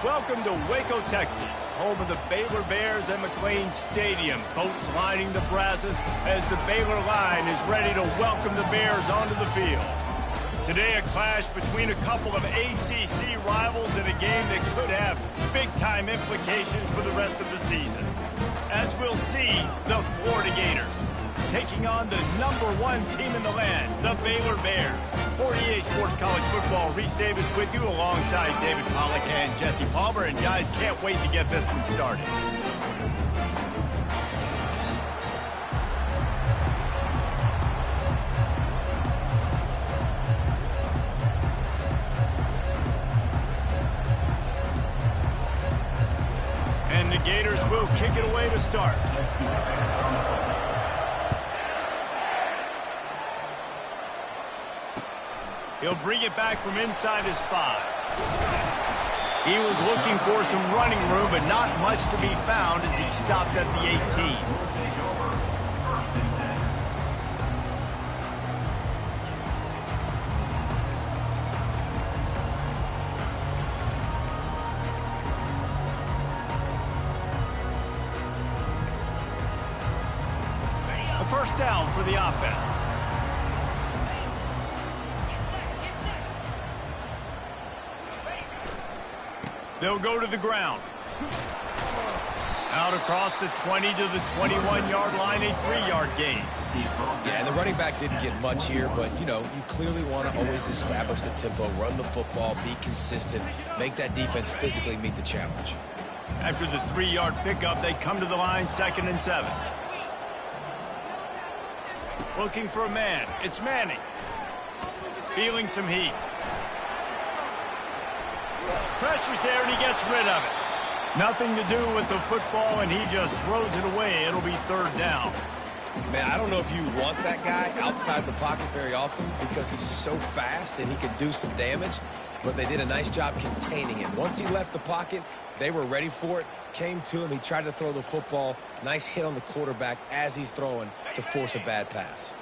Welcome to Waco, Texas, home of the Baylor Bears at McLean Stadium. Boats lining the brasses as the Baylor line is ready to welcome the Bears onto the field. Today, a clash between a couple of ACC rivals in a game that could have big-time implications for the rest of the season. As we'll see, the Florida Gators taking on the #1 team in the land, the Baylor Bears. For EA Sports College Football, Reese Davis with you alongside David Pollack and Jesse Palmer. And guys, can't wait to get this one started. And the Gators will kick it away to start. He'll bring it back from inside his 5. He was looking for some running room, but not much to be found as he stopped at the 18. A first down for the offense. They'll go to the ground. Out across the 20 to the 21-yard line, a 3-yard gain. Yeah, and the running back didn't get much here, but, you know, you clearly want to always establish the tempo, run the football, be consistent, make that defense physically meet the challenge. After the 3-yard pickup, they come to the line, 2nd and 7. Looking for a man. It's Manning. Feeling some heat. Pressure's there, and he gets rid of it. Nothing to do with the football, and he just throws it away. It'll be 3rd down. Man, I don't know if you want that guy outside the pocket very often because he's so fast and he can do some damage, but they did a nice job containing him. Once he left the pocket, they were ready for it, came to him, he tried to throw the football. Nice hit on the quarterback as he's throwing to force a bad pass.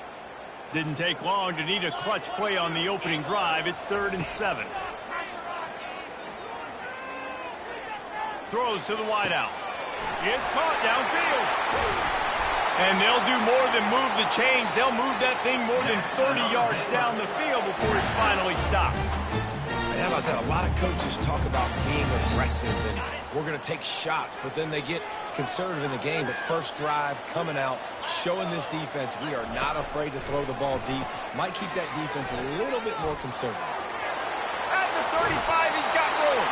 Didn't take long to need a clutch play on the opening drive. It's 3rd and 7. Throws to the wideout. It's caught downfield. And they'll do more than move the chains. They'll move that thing more than 30 yards down the field before it's finally stopped. And how about that? A lot of coaches talk about being aggressive and we're going to take shots, but then they get conservative in the game. But first drive, coming out, showing this defense we are not afraid to throw the ball deep. Might keep that defense a little bit more conservative. At the 35, he's got room.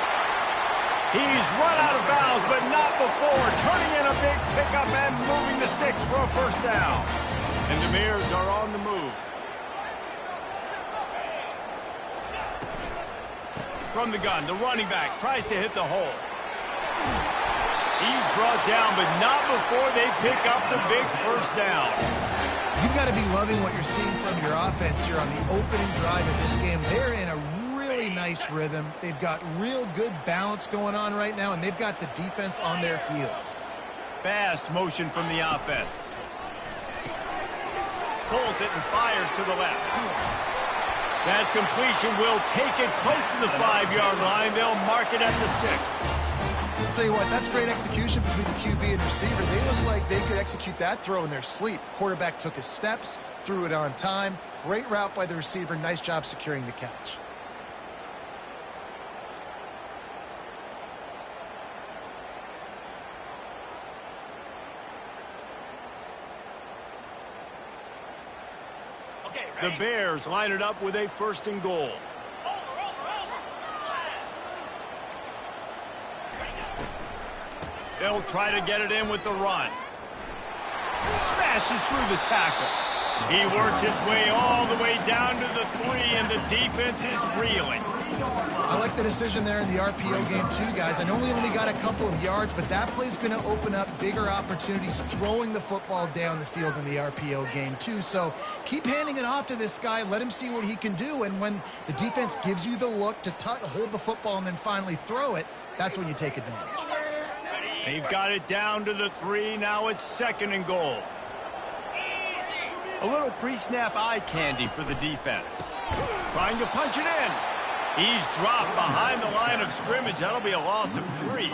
He's run out of bounds, but not before. Turning in a big pickup and moving the sticks for a first down. And the Bears are on the move. From the gun, the running back tries to hit the hole. He's brought down, but not before they pick up the big first down. You've got to be loving what you're seeing from your offense here on the opening drive of this game. They're in a really nice rhythm. They've got real good balance going on right now, and they've got the defense on their heels. Fast motion from the offense. Pulls it and fires to the left. That completion will take it close to the 5-yard line. They'll mark it at the 6. I'll tell you what, that's great execution between the QB and receiver. They look like they could execute that throw in their sleep. Quarterback took his steps, threw it on time. Great route by the receiver. Nice job securing the catch. The Bears line it up with a 1st and goal. They'll try to get it in with the run. Smashes through the tackle. He works his way all the way down to the 3, and the defense is reeling. I like the decision there in the RPO game too, guys. I know we only got a couple of yards, but that play's going to open up bigger opportunities throwing the football down the field in the RPO game too. So keep handing it off to this guy. Let him see what he can do. And when the defense gives you the look to hold the football and then finally throw it, that's when you take advantage. They've got it down to the 3. Now it's 2nd and goal. A little pre-snap eye candy for the defense. Trying to punch it in. He's dropped behind the line of scrimmage. That'll be a loss of 3.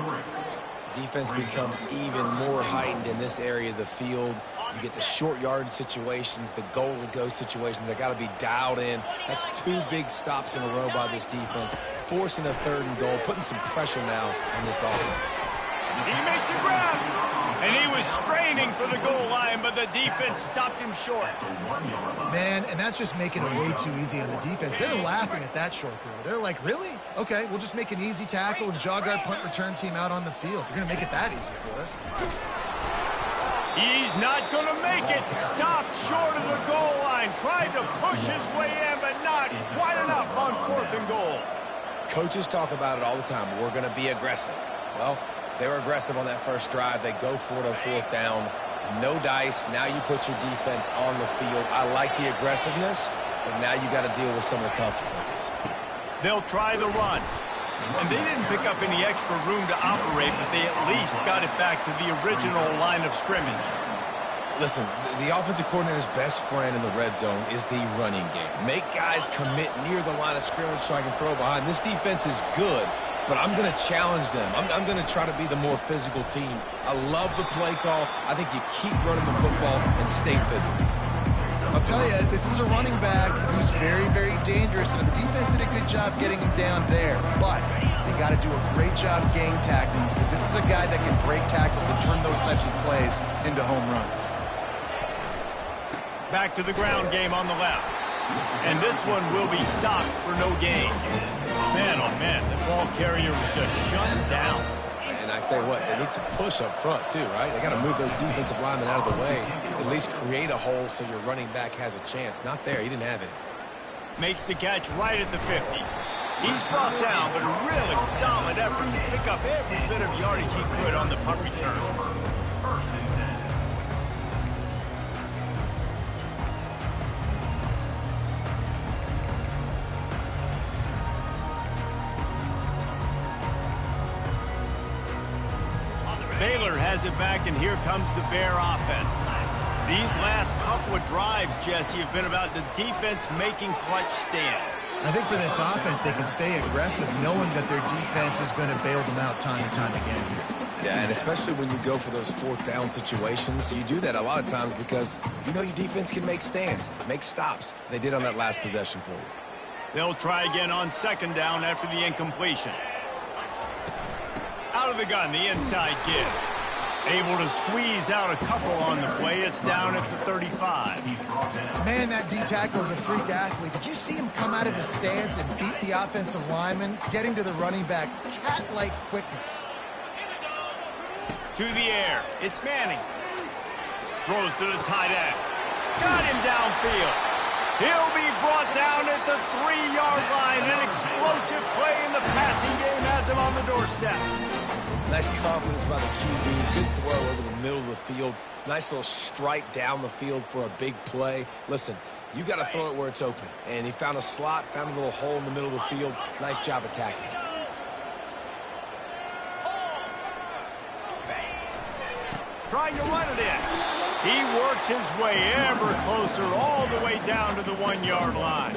Defense becomes even more heightened in this area of the field. You get the short yard situations, the goal-to-go situations. They got to be dialed in. That's 2 big stops in a row by this defense, forcing a 3rd and goal, putting some pressure now on this offense. He makes a grab, and he was straining for the goal line, but the defense stopped him short. Man, and that's just making it way too easy on the defense. They're laughing at that short throw. They're like, really? Okay, we'll just make an easy tackle and jog our punt return team out on the field. You're going to make it that easy for us. He's not going to make it. Stopped short of the goal line. Tried to push his way in, but not quite enough on 4th and goal. Coaches talk about it all the time. We're going to be aggressive. Well, they were aggressive on that first drive. They go for it on 4th down. No dice. Now you put your defense on the field. I like the aggressiveness, but now you got to deal with some of the consequences. They'll try the run. And they didn't pick up any extra room to operate, but they at least got it back to the original line of scrimmage. Listen, the offensive coordinator's best friend in the red zone is the running game. Make guys commit near the line of scrimmage so I can throw behind. This defense is good, but I'm going to challenge them. I'm going to try to be the more physical team. I love the play call. I think you keep running the football and stay physical. I'll tell you, this is a running back who's very, very dangerous, and the defense did a good job getting him down there. But they got to do a great job game tackling, because this is a guy that can break tackles and turn those types of plays into home runs. Back to the ground game on the left. And this one will be stopped for no gain. Man, oh man, the ball carrier was just shut down. And I tell you what, they need some push up front too, right? They got to move those defensive linemen out of the way. At least create a hole so your running back has a chance. Not there. He didn't have it. Makes the catch right at the 50. He's brought down, but a really solid effort to pick up every bit of yardage he could on the punt return. Baylor has it back, and here comes the Bear offense. These last couple of drives, Jesse, have been about the defense making clutch stand. I think for this offense, they can stay aggressive knowing that their defense is going to bail them out time and time again. Yeah, and especially when you go for those 4th down situations, you do that a lot of times because you know your defense can make stands, make stops. They did on that last possession for you. They'll try again on 2nd down after the incompletion. Out of the gun, the inside give. Able to squeeze out a couple on the play. It's down at the 35. Man, that D tackle is a freak athlete. Did you see him come out of his stance and beat the offensive lineman, getting to the running back? Cat-like quickness. To the air. It's Manning. Throws to the tight end. Got him downfield. He'll be brought down at the 3-yard line. An explosive play in the passing game has him on the doorstep. Nice confidence by the QB. Good throw over the middle of the field. Nice little strike down the field for a big play. Listen, you got to throw it where it's open. And he found a slot, found a little hole in the middle of the field. Nice job attacking it. Trying to run it in. He works his way ever closer all the way down to the 1-yard line.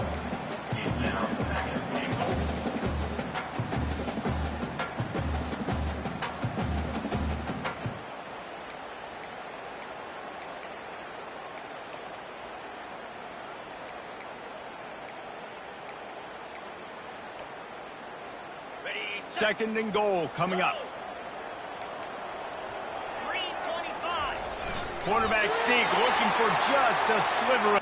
Second and goal coming up. Quarterback sneak looking for just a sliver.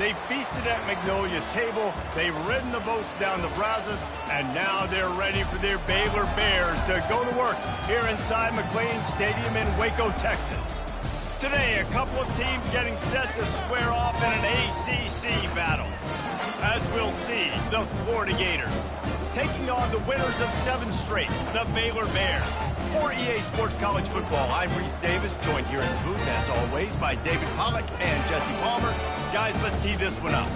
They've feasted at Magnolia Table, they've ridden the boats down the Brazos, and now they're ready for their Baylor Bears to go to work here inside McLean Stadium in Waco, Texas. Today, a couple of teams getting set to square off in an ACC battle. As we'll see, the Florida Gators taking on the winners of 7 straight, the Baylor Bears. For EA Sports College Football, I'm Reese Davis, joined here in the booth, as always, by David Pollack and Jesse Palmer. Guys, let's tee this one up.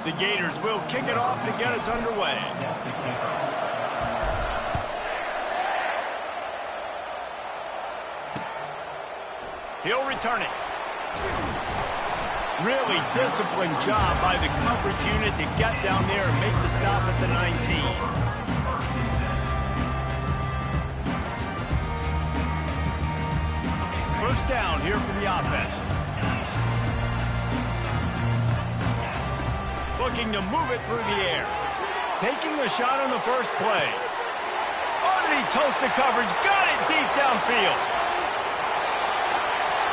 The Gators will kick it off to get us underway. He'll return it. Really disciplined job by the coverage unit to get down there and make the stop at the 19. First down here for the offense. Looking to move it through the air. Taking the shot on the first play. Oh, did he toast the coverage? Got it deep downfield.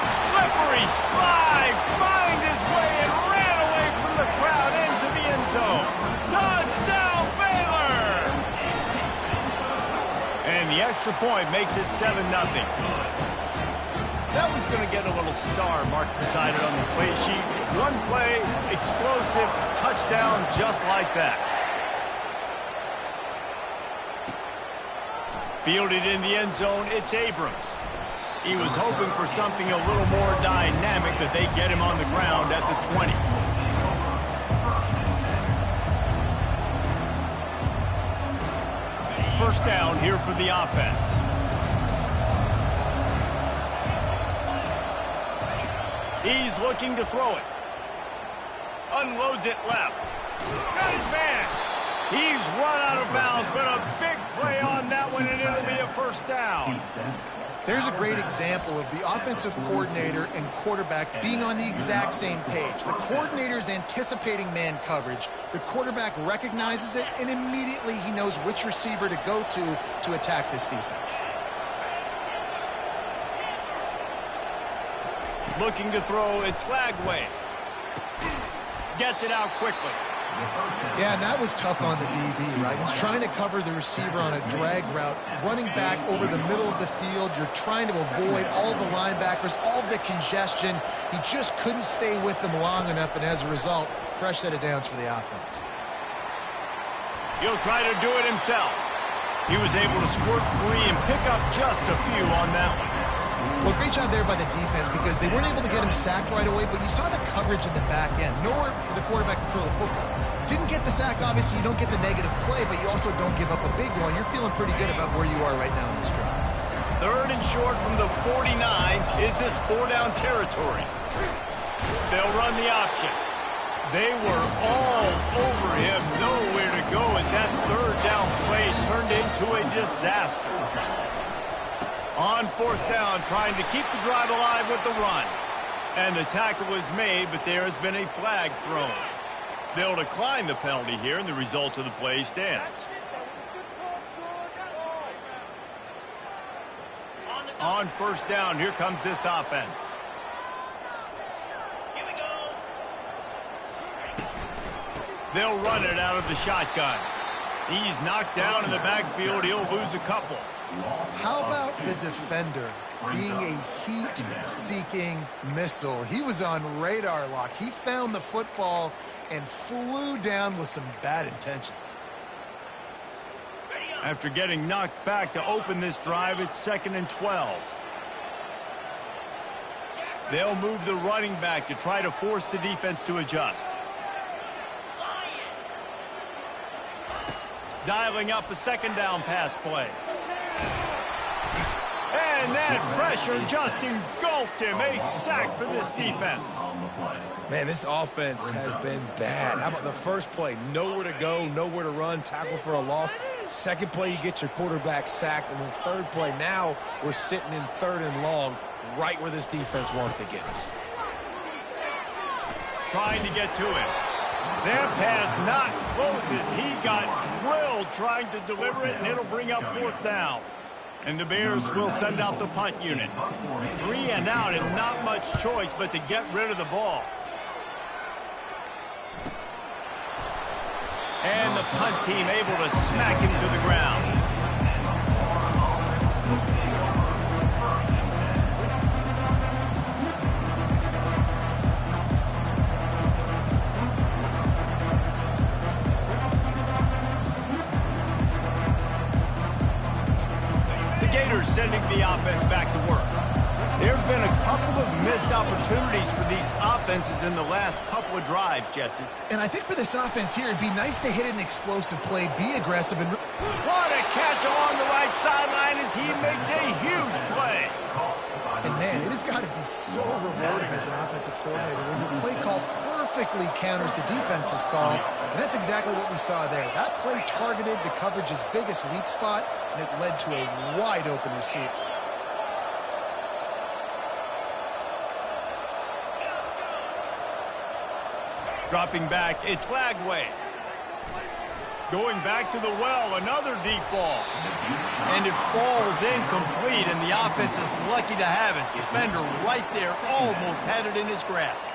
Slippery slide, find his way and ran away from the crowd into the end zone. Touchdown, Baylor! And the extra point makes it 7-0. That one's going to get a little star marked beside it on the play sheet. One play, explosive, touchdown just like that. Fielded in the end zone, it's Abrams. He was hoping for something a little more dynamic, but they get him on the ground at the 20. First down here for the offense. He's looking to throw it. Unloads it left. Got his man. He's run out of bounds, but a big play on that one, and it'll be a first down. There's a great example of the offensive coordinator and quarterback being on the exact same page. The coordinator's anticipating man coverage. The quarterback recognizes it, and immediately he knows which receiver to go to attack this defense. Looking to throw, it's Lagway. Gets it out quickly. Yeah, and that was tough on the DB, right? He's trying to cover the receiver on a drag route, running back over the middle of the field. You're trying to avoid all the linebackers, all the congestion. He just couldn't stay with them long enough, and as a result, fresh set of downs for the offense. He'll try to do it himself. He was able to squirt free and pick up just a few on that one. Well, great job there by the defense because they weren't able to get him sacked right away, but you saw the coverage in the back end. Nowhere for the quarterback to throw the football. Didn't get the sack, obviously. You don't get the negative play, but you also don't give up a big one. You're feeling pretty good about where you are right now in this drive. Third and short from the 49. Is this 4-down territory? They'll run the option. They were all over him. Nowhere to go as that third down play turned into a disaster. On fourth down, trying to keep the drive alive with the run. And the tackle was made, but there has been a flag thrown. They'll decline the penalty here, and the result of the play stands. On first down, here comes this offense. They'll run it out of the shotgun. He's knocked down in the backfield. He'll lose a couple. How about the defender being a heat-seeking missile? He was on radar lock. He found the football and flew down with some bad intentions. After getting knocked back to open this drive, it's 2nd and 12. They'll move the running back to try to force the defense to adjust. Dialing up a second down pass play. And that pressure just engulfed him. A sack for this defense. Man, this offense has been bad. How about the first play? Nowhere to go, nowhere to run, tackle for a loss. Second play, you get your quarterback sacked. And the third play, now we're sitting in 3rd and long, right where this defense wants to get us. Trying to get to him. That pass not close as he got drilled trying to deliver it, and it'll bring up 4th down. And the Bears will send out the punt unit. 3 and out and not much choice but to get rid of the ball. And the punt team able to smack him to the ground. Gators sending the offense back to work. There have been a couple of missed opportunities for these offenses in the last couple of drives, Jesse. And I think for this offense here, it'd be nice to hit an explosive play, be aggressive, and... What a catch along the right sideline as he makes a huge play. And man, it has got to be so rewarding as an offensive coordinator when your play call perfectly counters the defense's call. And that's exactly what we saw there. That play targeted the coverage's biggest weak spot, and it led to a wide-open receiver. Dropping back, it's Lagway. Going back to the well, another deep ball. And it falls incomplete, and the offense is lucky to have it. Defender right there almost had it in his grasp.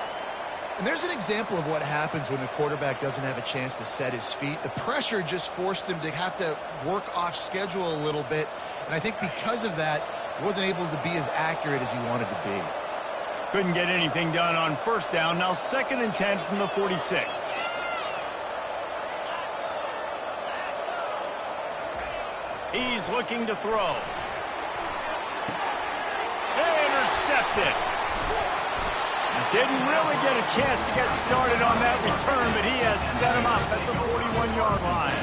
And there's an example of what happens when the quarterback doesn't have a chance to set his feet. The pressure just forced him to have to work off schedule a little bit. And I think because of that, he wasn't able to be as accurate as he wanted to be. Couldn't get anything done on 1st down. Now 2nd and 10 from the 46. He's looking to throw. Intercepted. Didn't really get a chance to get started on that return, but he has set him up at the 41-yard line.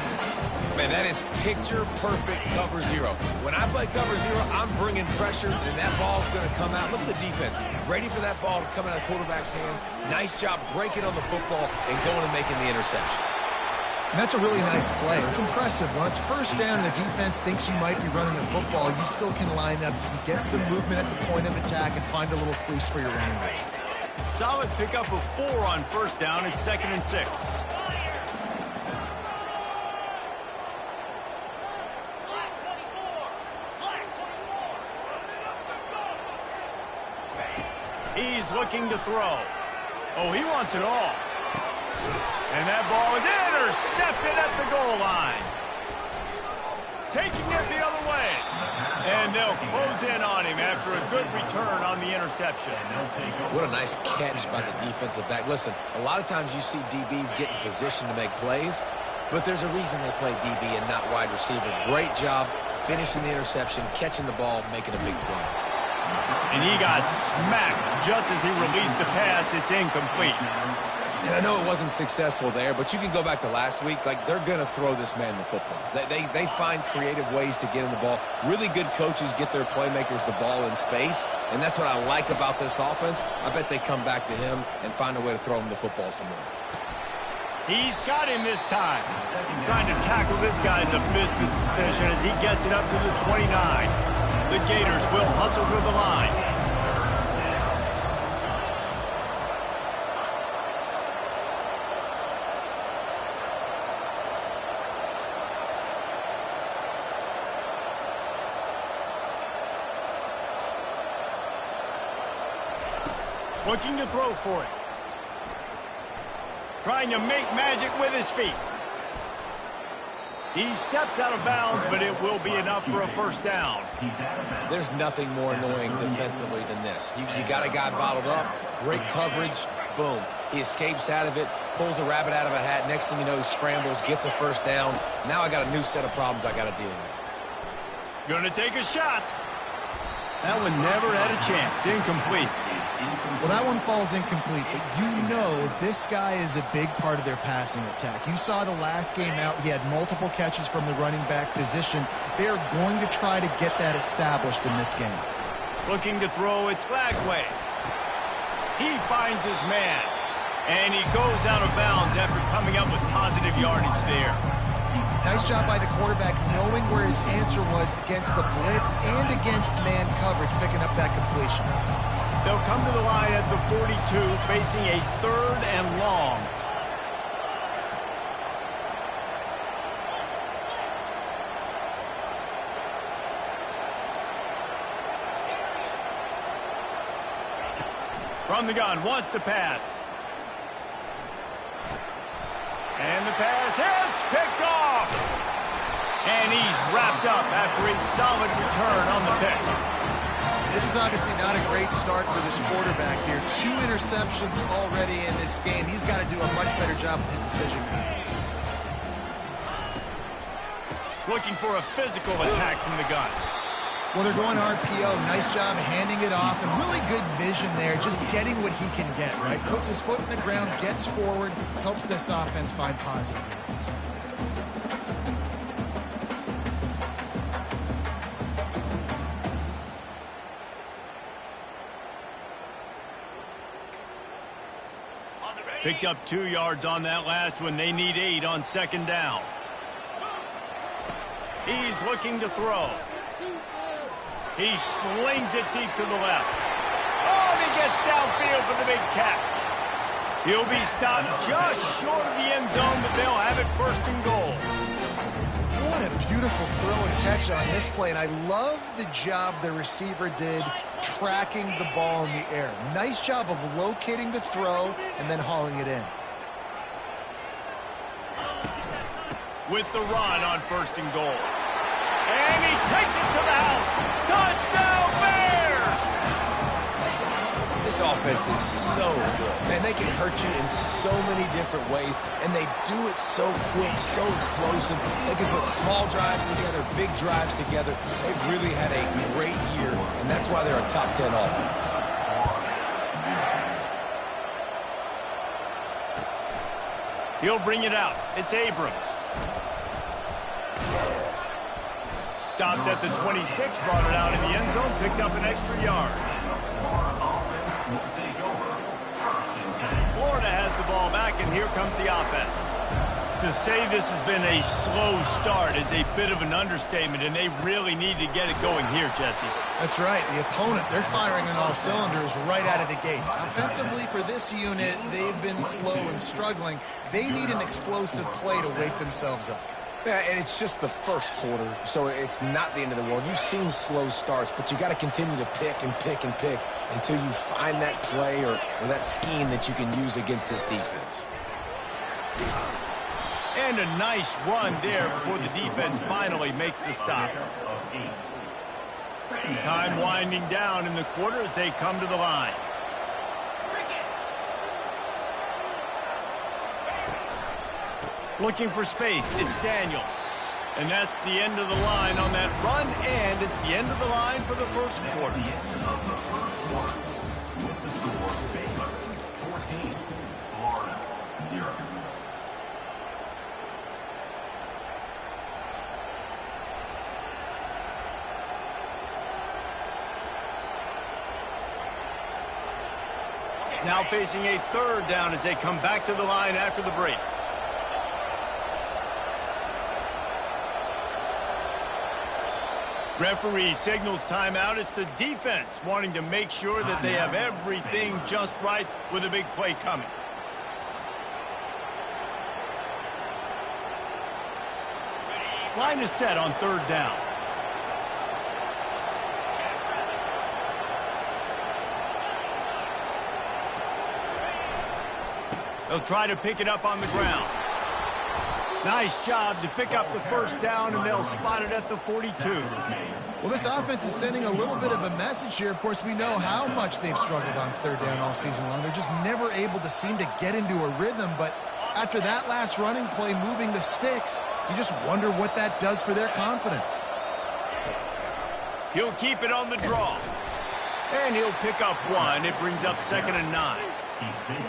Man, that is picture-perfect cover 0. When I play cover 0, I'm bringing pressure, and that ball's going to come out. Look at the defense. Ready for that ball to come out of the quarterback's hand. Nice job breaking on the football and going and making the interception. And that's a really nice play. It's impressive. When it's 1st down and the defense thinks you might be running the football, you still can line up, you can get some movement at the point of attack, and find a little crease for your running back. Solid pickup of 4 on 1st down. It's 2nd and 6. He's looking to throw. Oh, he wants it all. And that ball is intercepted at the goal line. Taking it the other way. And they'll close in on him after a good return on the interception. What a nice catch by the defensive back. Listen, a lot of times you see DBs get in position to make plays, but there's a reason they play DB and not wide receiver. Great job finishing the interception, catching the ball, making a big play. And he got smacked just as he released the pass. It's incomplete. And I know it wasn't successful there, but you can go back to last week. Like, they're going to throw this man the football. They find creative ways to get him the ball. Really good coaches get their playmakers the ball in space, and that's what I like about this offense. I bet they come back to him and find a way to throw him the football some more. He's got him this time. Trying to tackle this guy's a business decision as he gets it up to the 29. The Gators will hustle to the line. Looking to throw for it. Trying to make magic with his feet. He steps out of bounds, but it will be enough for a 1st down. There's nothing more annoying defensively than this. You got a guy bottled up, great coverage, boom. He escapes out of it, pulls a rabbit out of a hat. Next thing you know, he scrambles, gets a 1st down. Now I got a new set of problems I got to deal with. Gonna take a shot. That one never had a chance. Incomplete. Well, that one falls incomplete, but you know this guy is a big part of their passing attack. You saw the last game out, he had multiple catches from the running back position. They're going to try to get that established in this game. Looking to throw, it's Lagway. He finds his man, and he goes out of bounds after coming up with positive yardage there. Nice job by the quarterback knowing where his answer was against the blitz and against man coverage, picking up that completion. They'll come to the line at the 42, facing a 3rd and long. From the gun, wants to pass. And the pass hits, picked off. And he's wrapped up after a solid return on the pick. This is obviously not a great start for this quarterback here. 2 interceptions already in this game. He's got to do a much better job with his decision making. Looking for a physical attack from the gun. Well, they're going RPO. Nice job handing it off, and really good vision there, just getting what he can get, right? Puts his foot in the ground, gets forward, helps this offense find positive yards. Picked up 2 yards on that last one. They need 8 on second down. He's looking to throw. He slings it deep to the left. Oh, and he gets downfield for the big catch. He'll be stopped just short of the end zone, but they'll have it first and goal. What a beautiful throw and catch on this play, and I love the job the receiver did tracking the ball in the air. Nice job of locating the throw and then hauling it in. With the run on first and goal. And he takes it to the house. Touchdown, Bears! This offense is so good. Man, they can hurt you in so many different ways, and they do it so quick, so explosive. They can put small drives together, big drives together. They've really had a great year, and that's why they're a top 10 offense. He'll bring it out. It's Abrams. Stopped at the 26, brought it out in the end zone, picked up an extra yard. Florida has the ball back, and here comes the offense. To say this has been a slow start is a bit of an understatement, and they really need to get it going here, Jesse. That's right. The opponent, they're firing on all cylinders right out of the gate. Offensively, for this unit, they've been slow and struggling. They need an explosive play to wake themselves up. Yeah, and it's just the first quarter, so it's not the end of the world. You've seen slow starts, but you got to continue to pick and pick and pick until you find that play or that scheme that you can use against this defense. And a nice run there before the defense finally makes the stop. Time winding down in the quarter as they come to the line. Looking for space, it's Daniels. And that's the end of the line on that run, and it's the end of the line for the first quarter. Now facing a third down as they come back to the line after the break. Referee signals timeout. It's the defense wanting to make sure that they have everything just right with a big play coming. Line is set on third down. They'll try to pick it up on the ground. Nice job to pick up the first down, and they'll spot it at the 42. Well, this offense is sending a little bit of a message here. Of course, we know how much they've struggled on third down all season long. They're just never able to seem to get into a rhythm. But after that last running play, moving the sticks, you just wonder what that does for their confidence. He'll keep it on the draw. And he'll pick up one. It brings up 2nd and 9.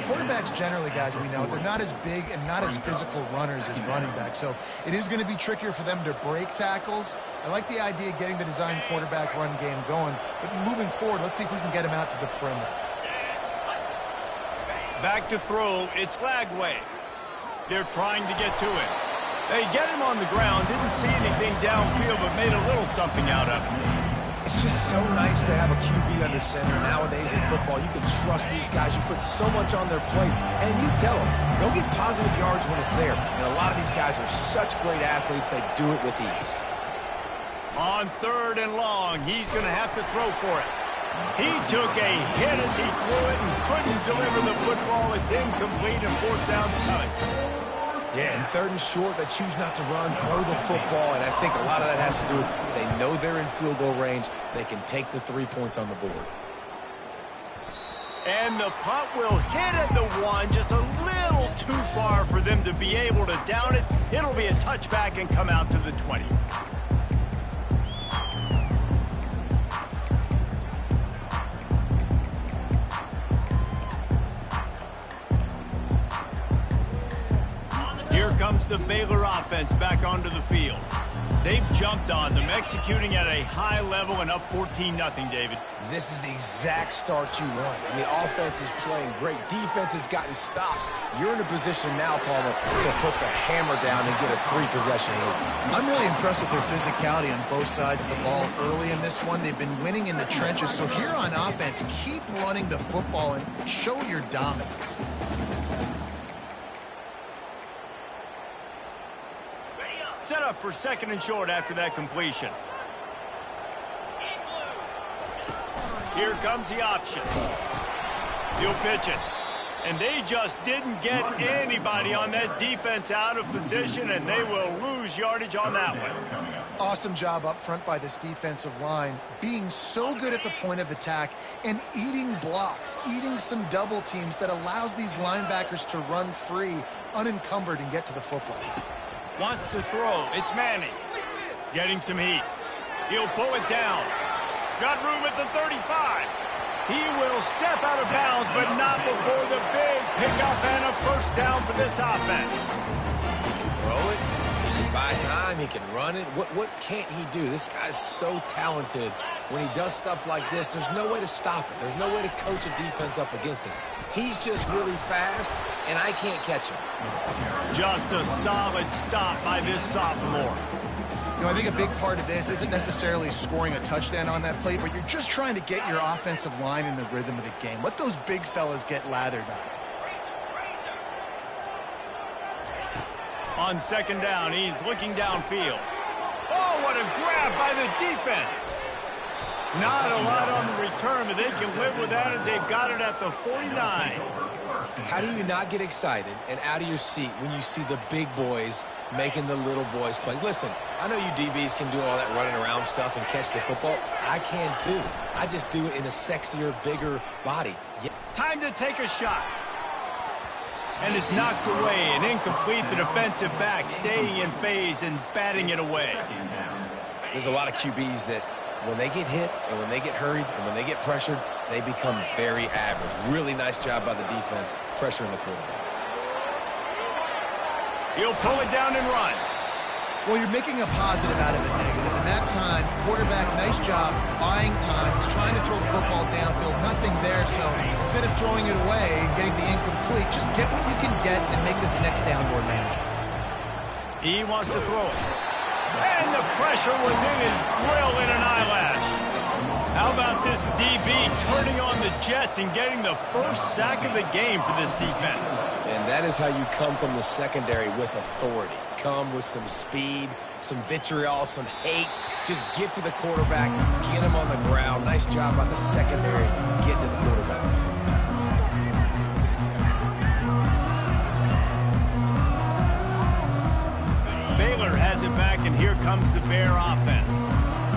Quarterbacks generally, guys, we know, they're not as big and not as physical runners as running backs. So it is going to be trickier for them to break tackles. I like the idea of getting the design quarterback run game going. But moving forward, let's see if we can get him out to the perimeter. Back to throw. It's Lagway. They're trying to get to it. They get him on the ground. Didn't see anything downfield, but made a little something out of it. It's just so nice to have a QB under center. Nowadays in football, you can trust these guys. You put so much on their plate, and you tell them, go get positive yards when it's there. And a lot of these guys are such great athletes, they do it with ease. On 3rd and long, he's going to have to throw for it. He took a hit as he threw it and couldn't deliver the football. It's incomplete and fourth down's coming. Yeah, and third and short, they choose not to run, throw the football, and I think a lot of that has to do with they know they're in field goal range. They can take the 3 points on the board. And the punt will hit at the 1, just a little too far for them to be able to down it. It'll be a touchback and come out to the 20. Here comes the Baylor offense back onto the field. They've jumped on them, executing at a high level and up 14-0, David. This is the exact start you want. I mean, offense is playing great. Defense has gotten stops. You're in a position now, Palmer, to put the hammer down and get a 3-possession lead. I'm really impressed with their physicality on both sides of the ball early in this one. They've been winning in the trenches. So here on offense, keep running the football and show your dominance. Set up for second and short after that completion. Here comes the option. He'll pitch it. And they just didn't get anybody on that defense out of position, and they will lose yardage on that one. Awesome job up front by this defensive line, being so good at the point of attack and eating blocks, eating some double teams that allows these linebackers to run free, unencumbered, and get to the football. Wants to throw. It's Manning. Getting some heat. He'll pull it down. Got room at the 35. He will step out of bounds, but not before the big pickup and a first down for this offense. He can throw it. He can buy time. He can run it. What can't he do? This guy's so talented. When he does stuff like this, there's no way to stop it. There's no way to coach a defense up against this. He's just really fast, and I can't catch him. Just a solid stop by this sophomore. You know, I think a big part of this isn't necessarily scoring a touchdown on that play, but you're just trying to get your offensive line in the rhythm of the game. Let those big fellas get lathered up. On second down, he's looking downfield. Oh, what a grab by the defense. Not a lot on the return, but they can live with that as they've got it at the 49. How do you not get excited and out of your seat when you see the big boys making the little boys play? Listen, I know you DBs can do all that running around stuff and catch the football. I can too. I just do it in a sexier, bigger body. Yeah. Time to take a shot. And it's knocked away and incomplete. The defensive back staying in phase and batting it away. There's a lot of QBs that when they get hit and when they get hurried and when they get pressured, they become very average. Really nice job by the defense, pressuring the quarterback. He'll pull it down and run. Well, you're making a positive out of a negative. And that time, quarterback, nice job, buying time. He's trying to throw the football downfield. Nothing there, so instead of throwing it away and getting the incomplete, just get what you can get and make this next down more manageable. He wants to throw it. And the pressure was in his grill in an eyelash. How about this DB turning on the Jets and getting the first sack of the game for this defense? And that is how you come from the secondary with authority. Come with some speed, some vitriol, some hate. Just get to the quarterback, get him on the ground. Nice job by the secondary getting to the quarterback. Baylor has it back, and here comes the Bear offense.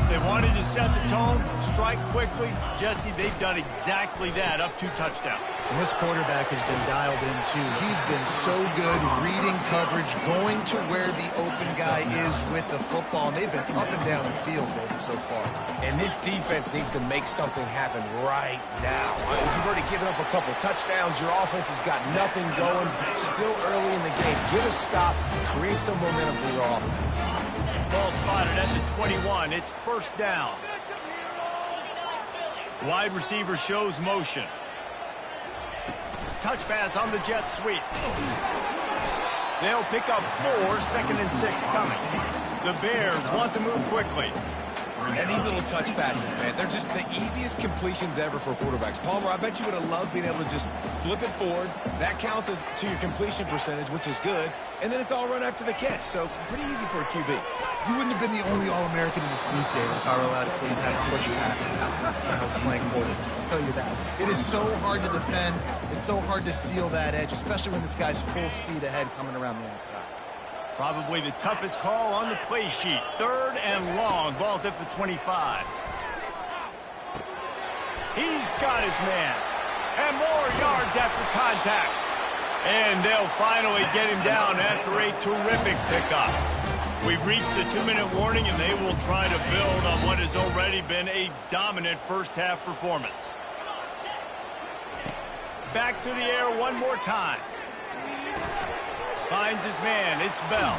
They wanted to set the tone, strike quickly. Jesse, they've done exactly that, up 2 touchdowns. And this quarterback has been dialed in, too. He's been so good reading coverage, going to where the open guy is with the football. And they've been up and down the field, David, so far. And this defense needs to make something happen right now. You've already given up a couple touchdowns. Your offense has got nothing going. Still early in the game. Get a stop. Create some momentum for your offense. Ball spotted at the 21. It's first down. Wide receiver shows motion. Touch pass on the jet sweep. They'll pick up 4, second and 6 coming. The Bears want to move quickly. And these little touch passes, man, they're just the easiest completions ever for quarterbacks. Palmer, I bet you would have loved being able to just flip it forward. That counts as to your completion percentage, which is good. And then it's all run after the catch, so pretty easy for a QB. You wouldn't have been the only All-American in this booth, Dave, if I were allowed to put in that push passes when I was playing quarterback. I'll tell you that. It is so hard to defend. It's so hard to seal that edge, especially when this guy's full speed ahead coming around the outside. Probably the toughest call on the play sheet. 3rd and long. Ball's at the 25. He's got his man. And more yards after contact. And they'll finally get him down after a terrific pickup. We've reached the 2-minute warning, and they will try to build on what has already been a dominant first-half performance. Back to the air one more time. Finds his man. It's Bell.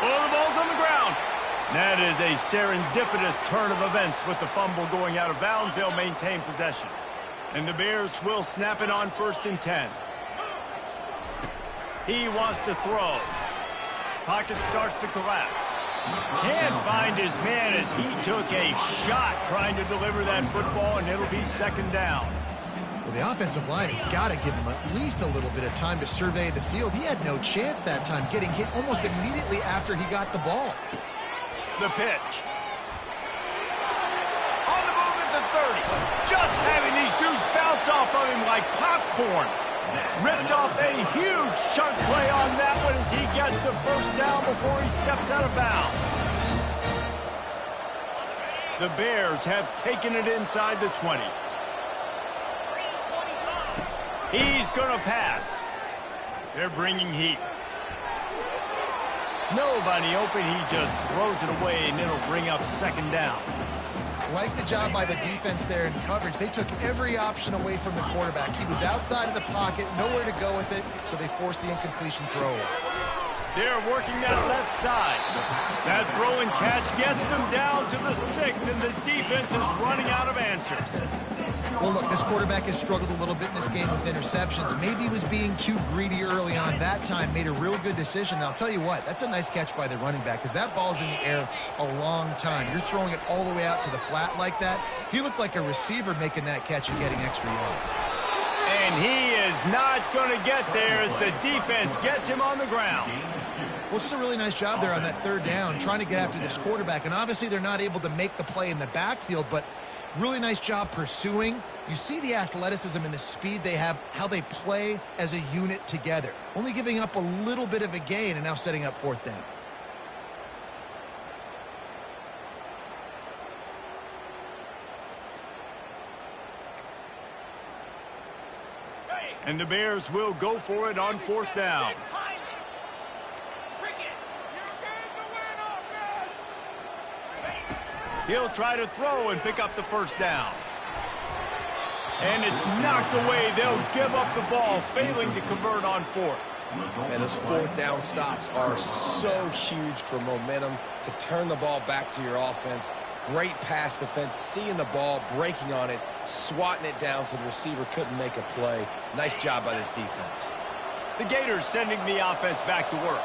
Oh, the ball's on the ground. That is a serendipitous turn of events with the fumble going out of bounds. They'll maintain possession. And the Bears will snap it on 1st and 10. He wants to throw. Pocket starts to collapse. Can't find his man as he took a shot trying to deliver that football, and it'll be 2nd down. Well, the offensive line has got to give him at least a little bit of time to survey the field. He had no chance that time, getting hit almost immediately after he got the ball. The pitch. On the move at the 30. Just having these dudes bounce off of him like popcorn. Ripped off a huge chunk play on that one as he gets the 1st down before he steps out of bounds. The Bears have taken it inside the 20. He's going to pass. They're bringing heat. Nobody open. He just throws it away, and it'll bring up 2nd down. Like the job by the defense there in coverage. They took every option away from the quarterback. He was outside of the pocket, nowhere to go with it, so they forced the incompletion throw. They're working that left side. That throw and catch gets them down to the 6, and the defense is running out of answers. Well, look, this quarterback has struggled a little bit in this game with interceptions. Maybe he was being too greedy early on. That time made a real good decision. And I'll tell you what, that's a nice catch by the running back because that ball's in the air a long time. You're throwing it all the way out to the flat like that. He looked like a receiver making that catch and getting extra yards. And he is not going to get there as the defense gets him on the ground. Well, it's just a really nice job there on that 3rd down, trying to get after this quarterback. And obviously they're not able to make the play in the backfield, but really nice job pursuing. You see the athleticism and the speed they have, how they play as a unit together. Only giving up a little bit of a gain and now setting up 4th down. And the Bears will go for it on 4th down. He'll try to throw and pick up the 1st down. And it's knocked away. They'll give up the ball, failing to convert on 4th. And those 4th down stops are so huge for momentum to turn the ball back to your offense. Great pass defense, seeing the ball, breaking on it, swatting it down so the receiver couldn't make a play. Nice job by this defense. The Gators sending the offense back to work.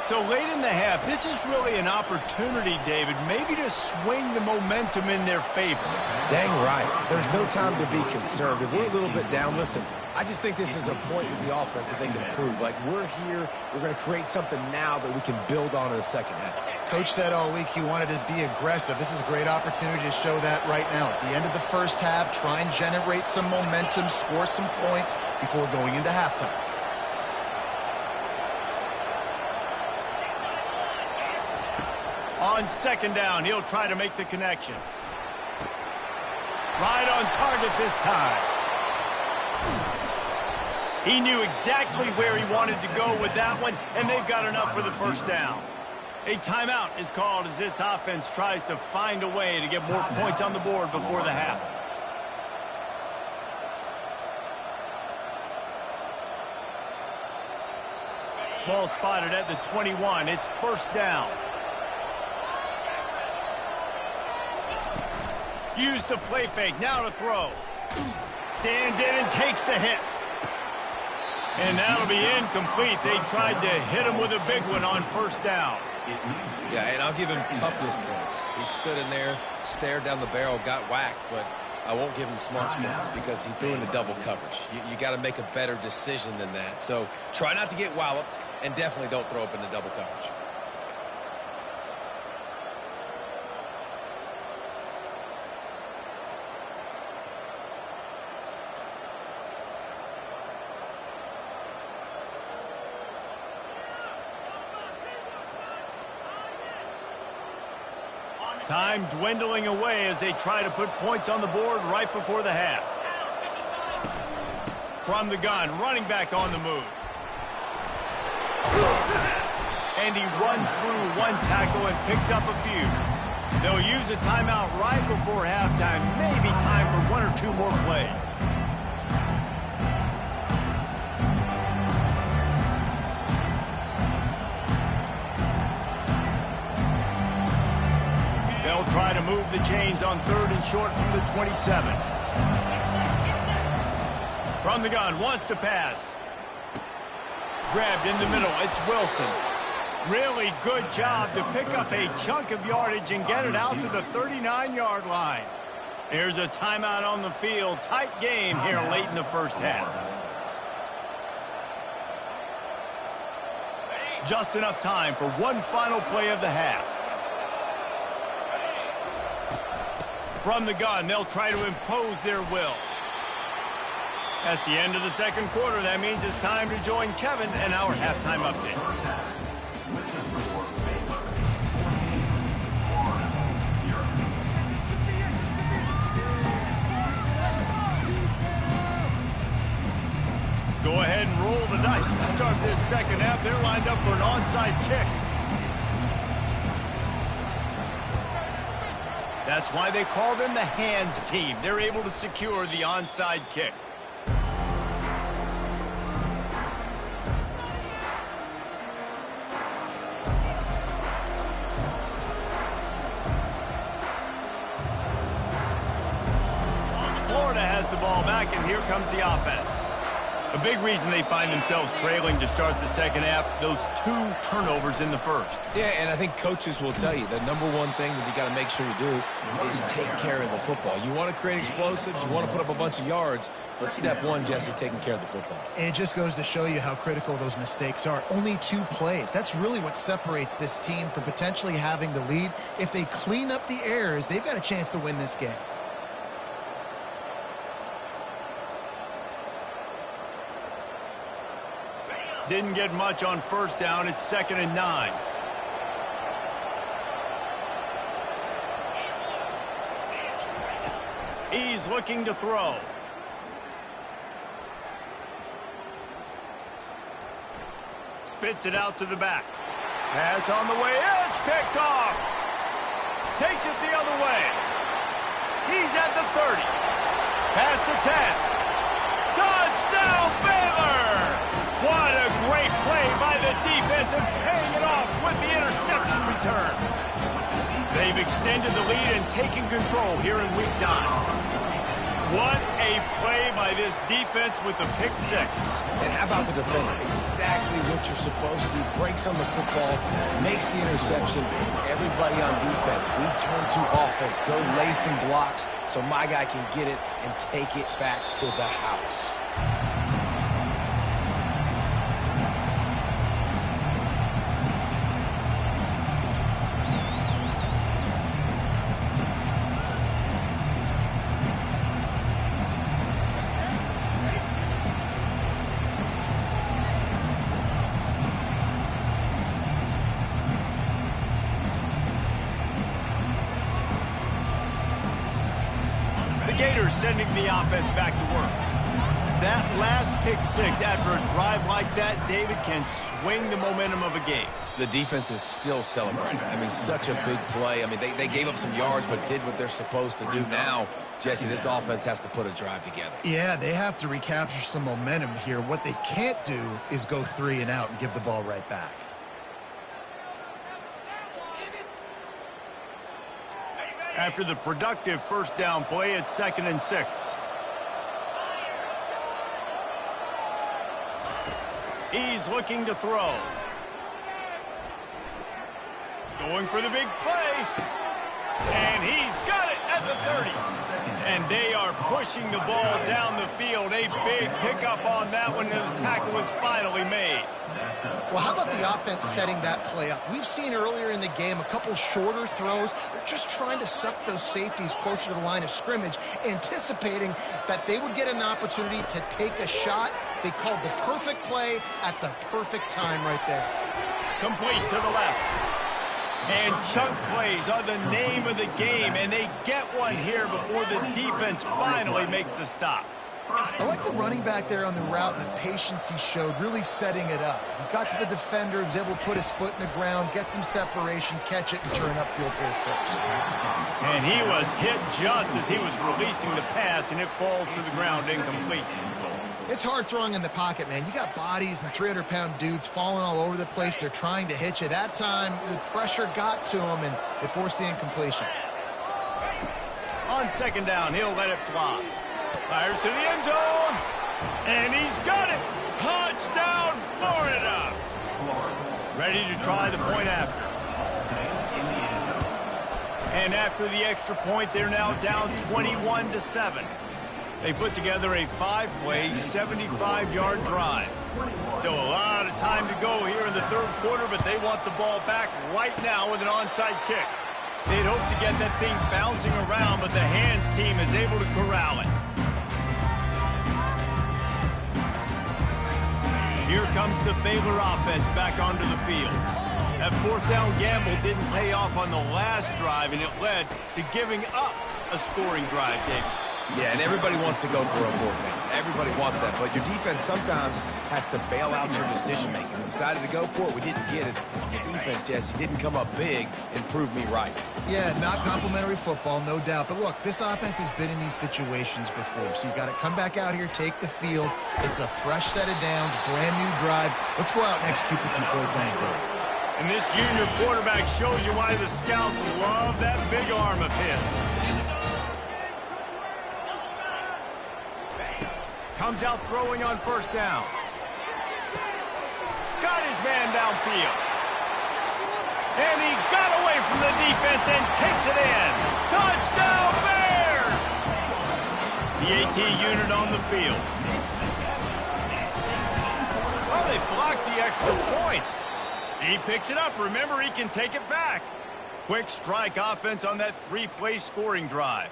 So late in the half, this is really an opportunity, David, maybe to swing the momentum in their favor. Dang right. There's no time to be concerned. If we're a little bit down, listen, I just think this is a point with the offense that they can prove. Like, we're here, we're going to create something now that we can build on in the 2nd half. Coach said all week he wanted to be aggressive. This is a great opportunity to show that right now. At the end of the 1st half, try and generate some momentum, score some points before going into halftime. On 2nd down, he'll try to make the connection. Right on target this time. He knew exactly where he wanted to go with that one, and they've got enough for the 1st down. A timeout is called as this offense tries to find a way to get more points on the board before the half. Ball spotted at the 21. It's 1st down. Use the play fake. Now to throw. Stands in and takes the hit. And that'll be incomplete. They tried to hit him with a big one on 1st down. Yeah, and I'll give him toughness points. He stood in there, stared down the barrel, got whacked, but I won't give him smarts points because he threw into double coverage. You got to make a better decision than that. So try not to get walloped, and definitely don't throw up into double coverage. Time dwindling away as they try to put points on the board right before the half. From the gun, running back on the move. And he runs through one tackle and picks up a few. They'll use a timeout right before halftime. Maybe time for one or two more plays. They'll try to move the chains on 3rd and short from the 27. From the gun, wants to pass. Grabbed in the middle, it's Wilson. Really good job to pick up a chunk of yardage and get it out to the 39-yard line. Here's a timeout on the field. Tight game here late in the first half. Just enough time for one final play of the half. From the gun, they'll try to impose their will. That's the end of the second quarter. That means it's time to join Kevin and our halftime update. Go ahead and roll the dice to start this second half. They're lined up for an onside kick. That's why they call them the hands team. They're able to secure the onside kick. Florida has the ball back, and here comes the offense. A big reason they find themselves trailing to start the second half, those 2 turnovers in the first. Yeah, and I think coaches will tell you the number one thing that you got to make sure you do is take care of the football. You want to create explosives, you want to put up a bunch of yards, but step one, Jesse, taking care of the football. And it just goes to show you how critical those mistakes are. Only 2 plays. That's really what separates this team from potentially having the lead. If they clean up the errors, they've got a chance to win this game. Didn't get much on first down. It's 2nd and 9. He's looking to throw. Spits it out to the back. Pass on the way. It's picked off. Takes it the other way. He's at the 30. Past the 10. Touchdown, Baylor! What a great play by the defense and paying it off with the interception return. They've extended the lead and taken control here in Week 9. What a play by this defense with the pick 6. And how about the defender? Exactly what you're supposed to do. Breaks on the football, makes the interception. Everybody on defense, we turn to offense. Go lay some blocks so my guy can get it and take it back to the house. Gators sending the offense back to work. That last pick 6 after a drive like that, David, can swing the momentum of a game. The defense is still celebrating. I mean, such a big play. I mean, they gave up some yards but did what they're supposed to do. Now, Jesse, this offense has to put a drive together. Yeah, they have to recapture some momentum here. What they can't do is go 3 and out and give the ball right back. After the productive first down play, it's 2nd and 6. He's looking to throw. Going for the big play. And he's got it at the 30. And they are pushing the ball down the field. A big pickup on that one, and the tackle was finally made. Well, how about the offense setting that play up? We've seen earlier in the game a couple shorter throws. They're just trying to suck those safeties closer to the line of scrimmage, anticipating that they would get an opportunity to take a shot. They called the perfect play at the perfect time right there. Complete to the left. And chunk plays are the name of the game, and they get one here before the defense finally makes the stop. I like the running back there on the route and the patience he showed, really setting it up. He got to the defender, was able to put his foot in the ground, get some separation, catch it, and turn upfield for a first. And he was hit just as he was releasing the pass, and it falls to the ground incomplete. It's hard throwing in the pocket, man. You got bodies and 300-pound dudes falling all over the place. They're trying to hit you. That time, the pressure got to him, and it forced the incompletion. On second down, he'll let it fly. Fires to the end zone, and he's got it. Touchdown, Florida. Ready to try the point after. And after the extra point, they're now down 21-7. They put together a 5-play, 75-yard drive. Still a lot of time to go here in the third quarter, but they want the ball back right now with an onside kick. They'd hope to get that thing bouncing around, but the hands team is able to corral it. Here comes the Baylor offense back onto the field. That fourth down gamble didn't pay off on the last drive, and it led to giving up a scoring drive, David. Yeah, and everybody wants to go for a fourth down. Everybody wants that, but your defense sometimes has to bail out your decision-making. We decided to go for it. We didn't get it. The defense, Jesse, didn't come up big and prove me right. Yeah, not complimentary football, no doubt. But look, this offense has been in these situations before, so you got to come back out here, take the field. It's a fresh set of downs, brand new drive. Let's go out and execute with some points on the board. And this junior quarterback shows you why the scouts love that big arm of his. Comes out throwing on first down. Got his man downfield. And he got away from the defense and takes it in. Touchdown Bears! The AT unit on the field. Oh, they blocked the extra point. He picks it up. Remember, he can take it back. Quick strike offense on that 3-play scoring drive.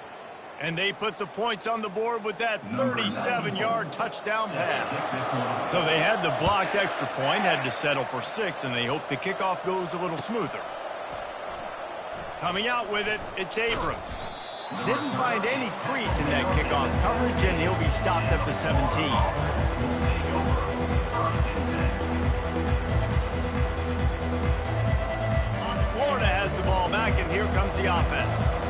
And they put the points on the board with that 37-yard touchdown pass. So they had the blocked extra point, had to settle for 6, and they hope the kickoff goes a little smoother. Coming out with it, it's Abrams. Didn't find any crease in that kickoff coverage, and he'll be stopped at the 17. Florida has the ball back, and here comes the offense.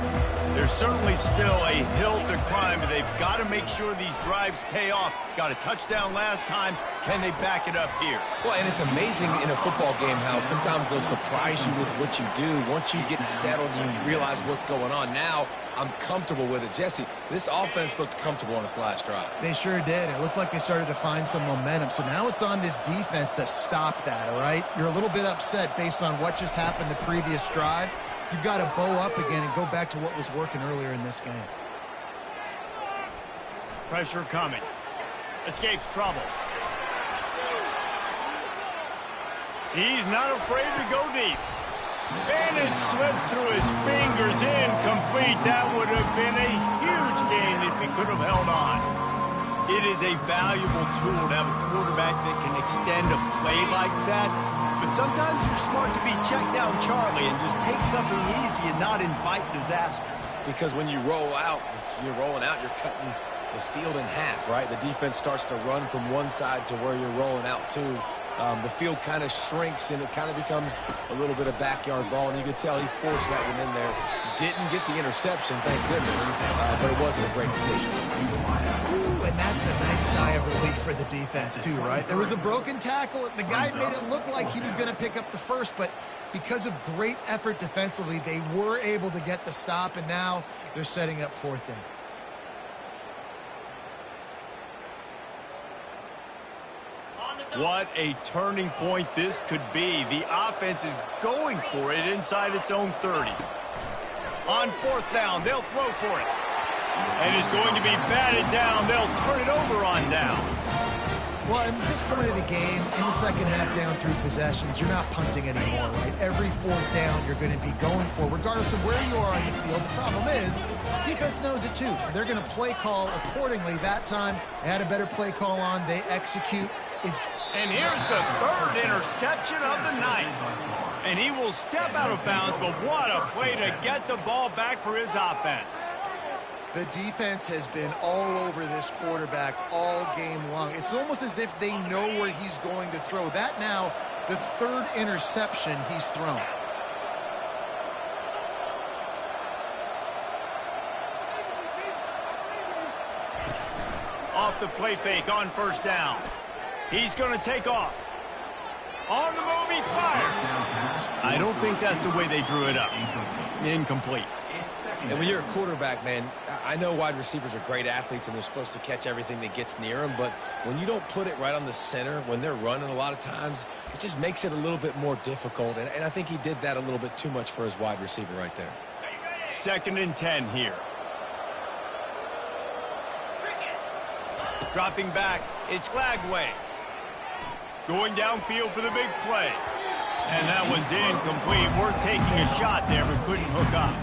There's certainly still a hill to climb, but they've got to make sure these drives pay off. Got a touchdown last time. Can they back it up here? Well, and it's amazing in a football game how sometimes they'll surprise you with what you do. Once you get settled and you realize what's going on, now I'm comfortable with it. Jesse, this offense looked comfortable on its last drive. They sure did. It looked like they started to find some momentum. So now it's on this defense to stop that, all right? You're a little bit upset based on what just happened the previous drive. You've got to bow up again and go back to what was working earlier in this game. Pressure coming. Escapes trouble. He's not afraid to go deep. And it slips through his fingers, incomplete. That would have been a huge gain if he could have held on. It is a valuable tool to have a quarterback that can extend a play like that. But sometimes you're smart to be check down Charlie and just take something easy and not invite disaster. Because when you roll out, you're rolling out, you're cutting the field in half, right? The defense starts to run from one side to where you're rolling out to. The field kind of shrinks and it kind of becomes a little bit of backyard ball. And you could tell he forced that one in there. Didn't get the interception, thank goodness, but it wasn't a great decision. Ooh, and that's a nice sigh of relief for the defense too, right? There was a broken tackle. The guy made it look like he was going to pick up the first, but because of great effort defensively, they were able to get the stop, and now they're setting up fourth down. What a turning point this could be. The offense is going for it inside its own 30. On fourth down, they'll throw for it. And it's going to be batted down. They'll turn it over on downs. Well, at this point of the game, in the second half down 3 possessions, you're not punting anymore, right? Every fourth down you're going to be going for, regardless of where you are on the field. The problem is, defense knows it too, so they're going to play call accordingly. That time, they had a better play call on. They execute. And here's the third interception of the night. And he will step out of bounds, but what a play to get the ball back for his offense. The defense has been all over this quarterback all game long. It's almost as if they know where he's going to throw. That now, the third interception he's thrown. Off the play fake on first down. He's going to take off. On the move, he fires. I don't think that's the way they drew it up. Incomplete. And when you're a quarterback, man, I know wide receivers are great athletes and they're supposed to catch everything that gets near them, but when you don't put it right on the center, when they're running a lot of times, it just makes it a little bit more difficult. And I think he did that a little bit too much for his wide receiver right there. 2nd and 10 here. Dropping back, it's Lagway. Going downfield for the big play. And that one's incomplete. We're taking a shot there, but couldn't hook up.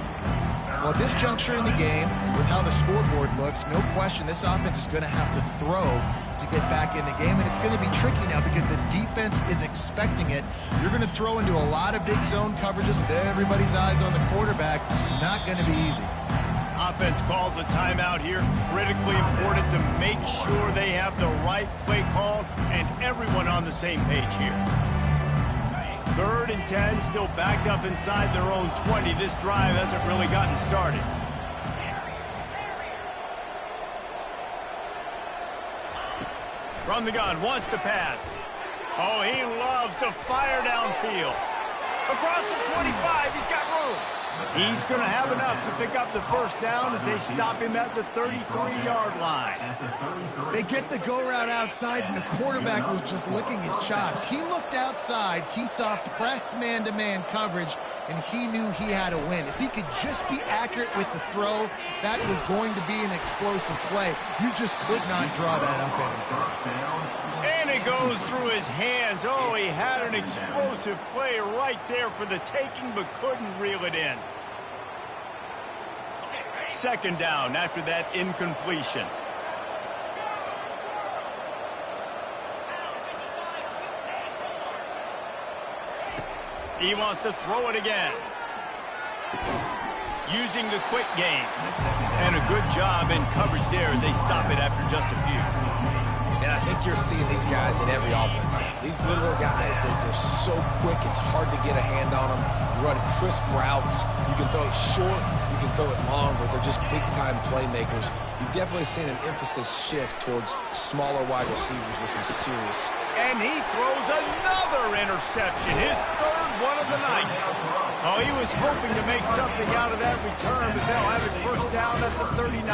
Well, at this juncture in the game, with how the scoreboard looks, no question this offense is going to have to throw to get back in the game, and it's going to be tricky now because the defense is expecting it. You're going to throw into a lot of big zone coverages with everybody's eyes on the quarterback. Not going to be easy. Offense calls a timeout here. Critically important to make sure they have the right play called and everyone on the same page here. 3rd and 10, still backed up inside their own 20. This drive hasn't really gotten started. From the gun, wants to pass. Oh, he loves to fire downfield. Across the 25, he's got room. He's going to have enough to pick up the first down as they stop him at the 33-yard line. They get the go route outside, and the quarterback was just licking his chops. He looked outside. He saw press man-to-man coverage, and he knew he had to win. If he could just be accurate with the throw, that was going to be an explosive play. You just could not draw that up anymore. And it goes through his hands. Oh, he had an explosive play right there for the taking, but couldn't reel it in. 2nd down after that incompletion. He wants to throw it again. Using the quick game. And a good job in coverage there as they stop it after just a few. And I think you're seeing these guys in every offense. These little guys, they're so quick, it's hard to get a hand on them. Run crisp routes. You can throw it short, you can throw it long, but they're just big-time playmakers. You've definitely seen an emphasis shift towards smaller wide receivers with some serious. And he throws another interception, his 3rd one of the night. Oh, he was hoping to make something out of that return, but they'll have it first down at the 39.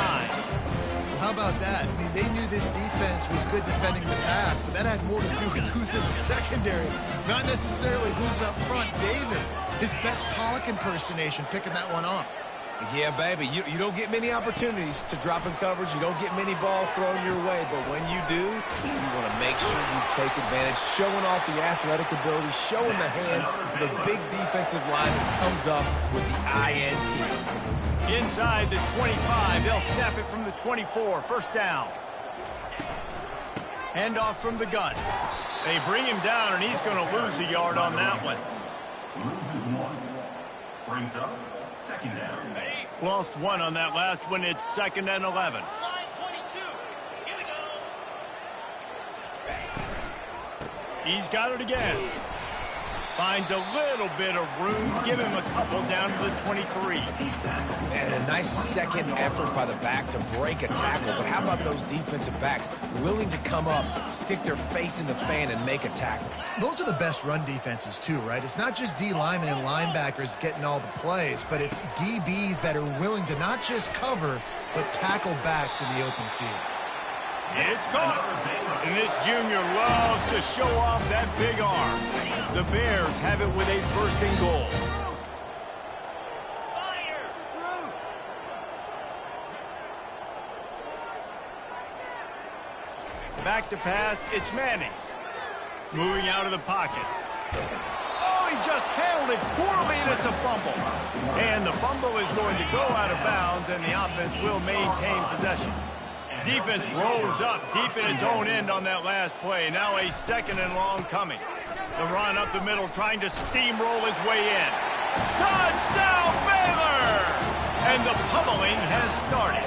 How about that? I mean, they knew this defense was good defending the pass, but that had more to do with who's in the secondary, not necessarily who's up front. David, his best Pollock impersonation, picking that one off. Yeah, baby, you don't get many opportunities to drop in coverage. You don't get many balls thrown your way, but when you do, you want to make sure you take advantage, showing off the athletic ability, showing the hands, the big defensive line that comes up with the INT. Inside the 25, they'll snap it from the 24. First down. Handoff from the gun. They bring him down, and he's going to lose a yard on that one. Loses 1. Brings up 2nd down. Lost 1 on that last one. It's 2nd and 11. He's got it again. Finds a little bit of room. Give him a couple down to the 23. And a nice second effort by the back to break a tackle. But how about those defensive backs willing to come up, stick their face in the fan, and make a tackle? Those are the best run defenses, too, right? It's not just D linemen and linebackers getting all the plays, but it's DBs that are willing to not just cover, but tackle backs in the open field. It's caught. And this junior loves to show off that big arm. The Bears have it with a 1st and goal. Back to pass, it's Manning. Moving out of the pocket. Oh, he just handled it poorly, and it's a fumble. And the fumble is going to go out of bounds, and the offense will maintain possession. Defense rolls up deep in its own end on that last play. Now a 2nd and long coming. The run up the middle, trying to steamroll his way in. Touchdown, Baylor! And the pummeling has started.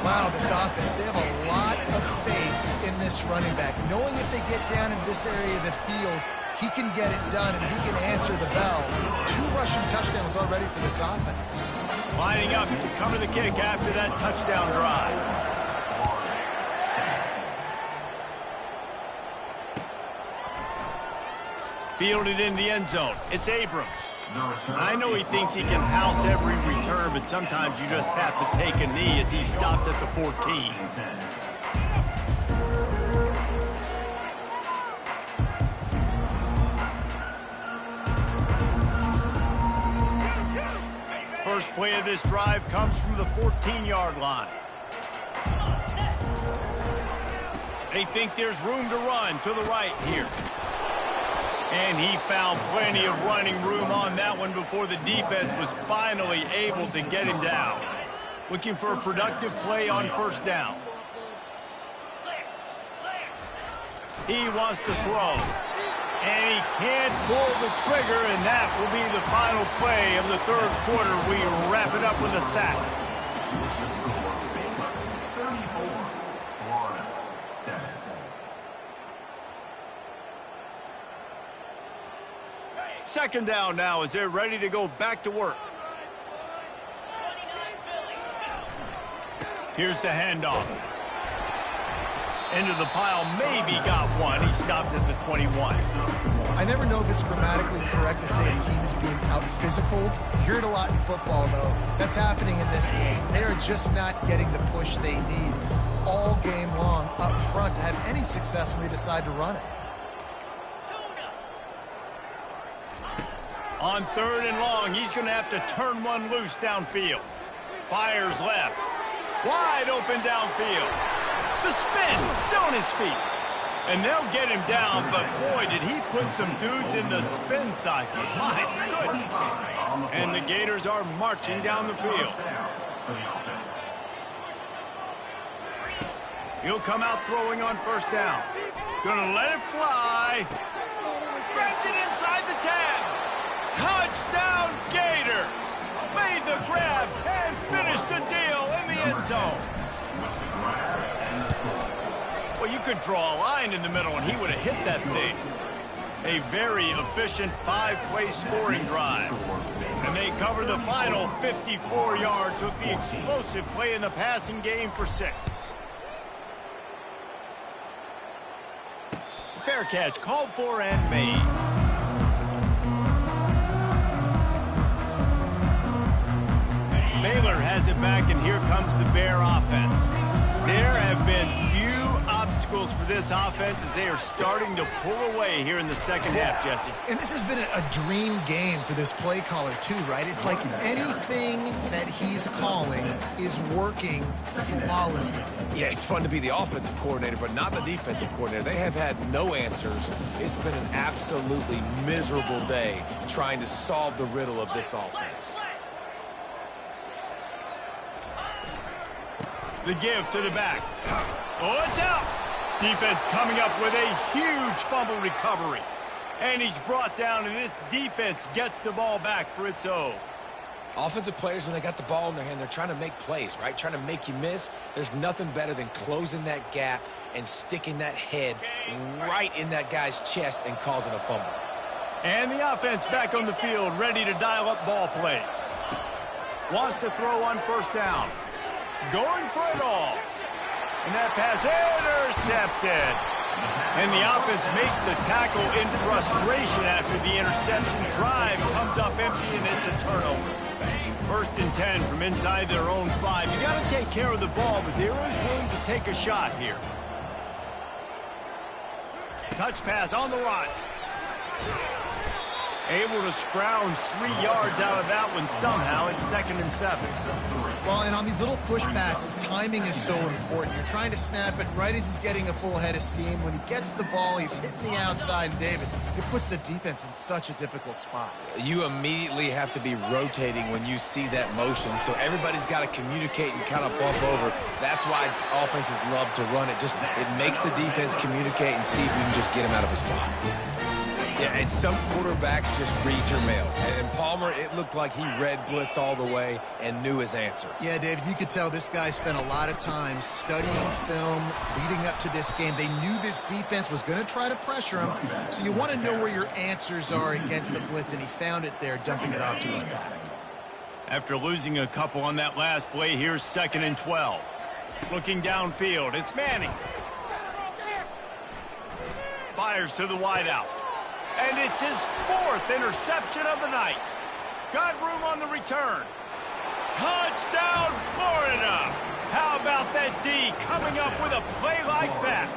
Wow, this offense, they have a lot of faith in this running back. Knowing if they get down in this area of the field, he can get it done and he can answer the bell. 2 rushing touchdowns already for this offense. Lining up to cover the kick after that touchdown drive. Fielded in the end zone. It's Abrams. I know he thinks he can house every return, but sometimes you just have to take a knee as he stopped at the 14. First play of this drive comes from the 14-yard line. They think there's room to run to the right here. And he found plenty of running room on that one before the defense was finally able to get him down. Looking for a productive play on 1st down. He wants to throw. And he can't pull the trigger, and that will be the final play of the 3rd quarter. We wrap it up with a sack. Second down now as they're ready to go back to work. Here's the handoff. Into the pile, maybe got one. He stopped at the 21. I never know if it's grammatically correct to say a team is being out-physicaled. You hear it a lot in football, though. That's happening in this game. They are just not getting the push they need all game long up front to have any success when they decide to run it. On 3rd and long, he's going to have to turn one loose downfield. Fires left. Wide open downfield. The spin, still on his feet. And they'll get him down, but boy, did he put some dudes in the spin cycle. My goodness. And the Gators are marching down the field. He'll come out throwing on 1st down. Gonna let it fly. Grabs it inside the 10. Touchdown, Gators! Made the grab and finished the deal in the end zone. Well, you could draw a line in the middle and he would have hit that thing. A very efficient 5-play scoring drive. And they cover the final 54 yards with the explosive play in the passing game for 6. Fair catch called for and made. Baylor has it back, and here comes the Bear offense. There have been few obstacles for this offense as they are starting to pull away here in the 2nd half, Jesse. And this has been a dream game for this play caller, too, right? It's like anything that he's calling is working flawlessly. Yeah, it's fun to be the offensive coordinator, but not the defensive coordinator. They have had no answers. It's been an absolutely miserable day trying to solve the riddle of this offense. The give to the back. Oh, it's out. Defense coming up with a huge fumble recovery. And he's brought down, and this defense gets the ball back for its own. Offensive players, when they got the ball in their hand, they're trying to make plays, right? Trying to make you miss. There's nothing better than closing that gap and sticking that head right in that guy's chest and causing a fumble. And the offense back on the field, ready to dial up ball plays. Wants to throw on 1st down. Going for it all. And that pass intercepted. And the offense makes the tackle in frustration after the interception. Drive comes up empty, and it's a turnover. First and 10 from inside their own 5. You got to take care of the ball, but there is room to take a shot here. Touch pass on the run. Able to scrounge 3 yards out of that one somehow. It's 2nd and 7. Well, and on these little push passes, timing is so important. You're trying to snap it right as he's getting a full head of steam. When he gets the ball, he's hitting the outside. David, it puts the defense in such a difficult spot. You immediately have to be rotating when you see that motion, so everybody's got to communicate and kind of bump over. That's why offenses love to run it. It makes the defense communicate and see if you can just get him out of a spot. Yeah, and some quarterbacks just read your mail. And Palmer, it looked like he read blitz all the way and knew his answer. Yeah, David, you could tell this guy spent a lot of time studying film leading up to this game. They knew this defense was going to try to pressure him, so you want to know where your answers are against the blitz, and he found it there, dumping it off to his back. After losing a couple on that last play, here's 2nd and 12. Looking downfield, it's Manning. Fires to the wideout. And it's his 4th interception of the night. Got room on the return. Touchdown, Florida! How about that D coming up with a play like that?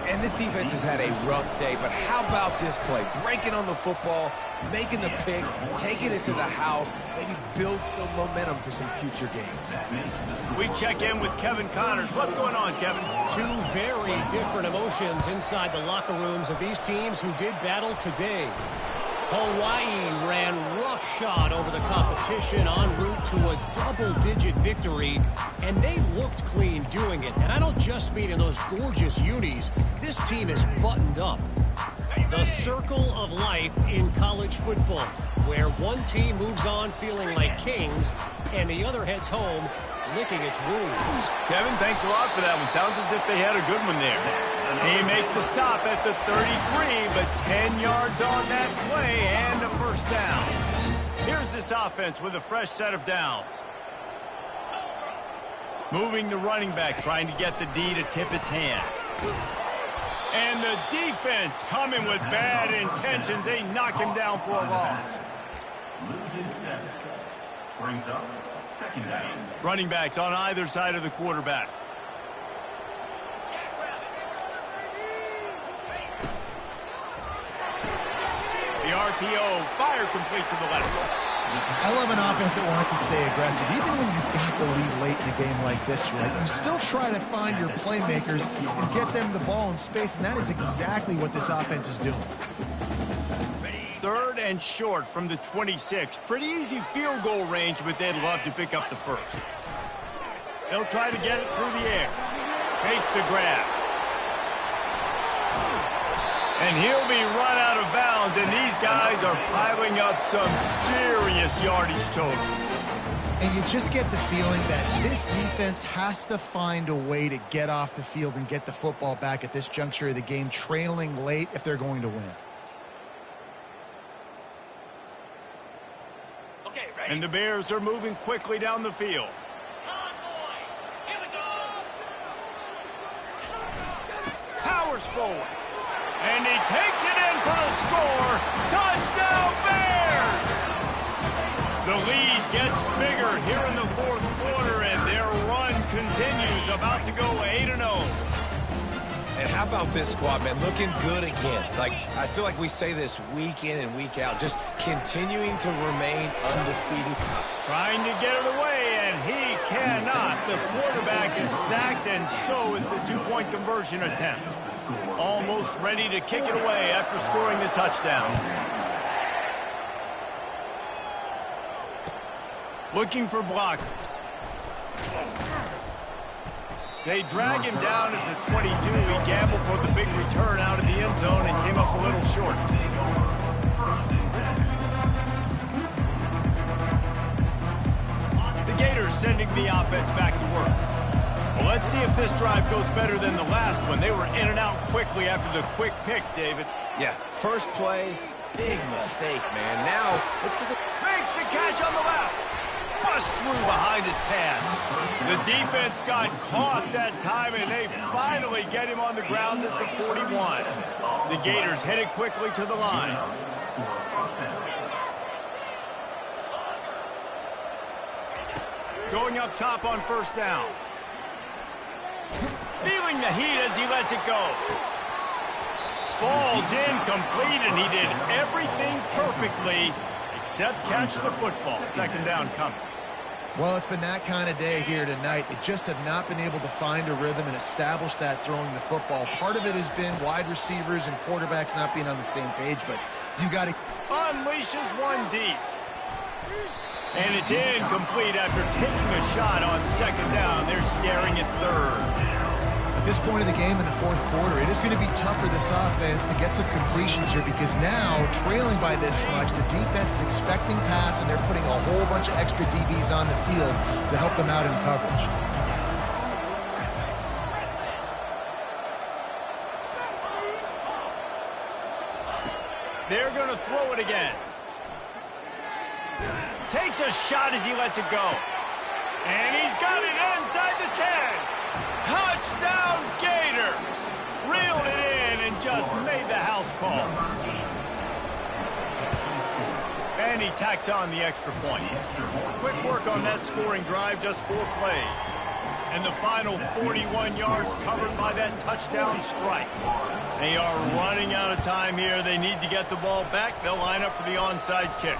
And this defense has had a rough day, but how about this play? Breaking on the football, making the pick, taking it to the house, maybe build some momentum for some future games. We check in with Kevin Connors. What's going on, Kevin? Two very different emotions inside the locker rooms of these teams who did battle today. Hawaii ran roughshod over the competition en route to a double-digit victory, and they looked clean doing it. And I don't just mean in those gorgeous unis. This team is buttoned up. The circle of life in college football, where one team moves on feeling like kings, and the other heads home licking its wounds. Kevin, thanks a lot for that one. Sounds as if they had a good one there. He makes the stop at the 33, but 10 yards on that play and a first down. Here's this offense with a fresh set of downs. Moving the running back, trying to get the D to tip its hand. And the defense coming with bad intentions. They knock him down for a loss. Brings up 2nd down. Running backs on either side of the quarterback. The RPO, fire complete to the left. I love an offense that wants to stay aggressive. Even when you've got the lead late in a game like this, right, you still try to find your playmakers and get them the ball in space, and that is exactly what this offense is doing. 3rd and short from the 26. Pretty easy field goal range, but they'd love to pick up the first. They'll try to get it through the air. Makes the grab. And he'll be run out of bounds, and these guys are piling up some serious yardage total. And you just get the feeling that this defense has to find a way to get off the field and get the football back at this juncture of the game, trailing late if they're going to win. Okay, ready. And the Bears are moving quickly down the field. Powers forward. And he takes it in for the score. Touchdown, Bears! The lead gets bigger here in the 4th quarter, and their run continues, about to go 8-0. And how about this squad, man? Looking good again. Like, I feel like we say this week in and week out, just continuing to remain undefeated. Trying to get it away, and he cannot. The quarterback is sacked, and so is the 2-point conversion attempt. Almost ready to kick it away after scoring the touchdown. Looking for blockers. They drag him down at the 22. He gambled for the big return out of the end zone and came up a little short. The Gators sending the offense back to work. Well, let's see if this drive goes better than the last one. They were in and out quickly after the quick pick, David. Yeah, first play, big mistake, man. Now, let's get the... Makes the catch on the left. Bust through behind his pad. The defense got caught that time, and they finally get him on the ground at the 41. The Gators headed quickly to the line. going up top on first down. Feeling the heat as he lets it go. Falls incomplete, and he did everything perfectly except catch the football. Second down coming. Well, it's been that kind of day here tonight. They just have not been able to find a rhythm and establish that throwing the football. Part of it has been wide receivers and quarterbacks not being on the same page, but you got to... Unleashes one deep. And it's incomplete after taking a shot on second down. They're staring at third. At this point in the game in the fourth quarter, it is going to be tough for this offense to get some completions here because now, trailing by this much, the defense is expecting pass, and they're putting a whole bunch of extra DBs on the field to help them out in coverage. They're going to throw it again. Takes a shot as he lets it go. And he's got it inside the 10. Touchdown, Gators! Reeled it in and just made the house call. And he tacks on the extra point. Quick work on that scoring drive, just 4 plays. And the final 41 yards covered by that touchdown strike. They are running out of time here. They need to get the ball back. They'll line up for the onside kick.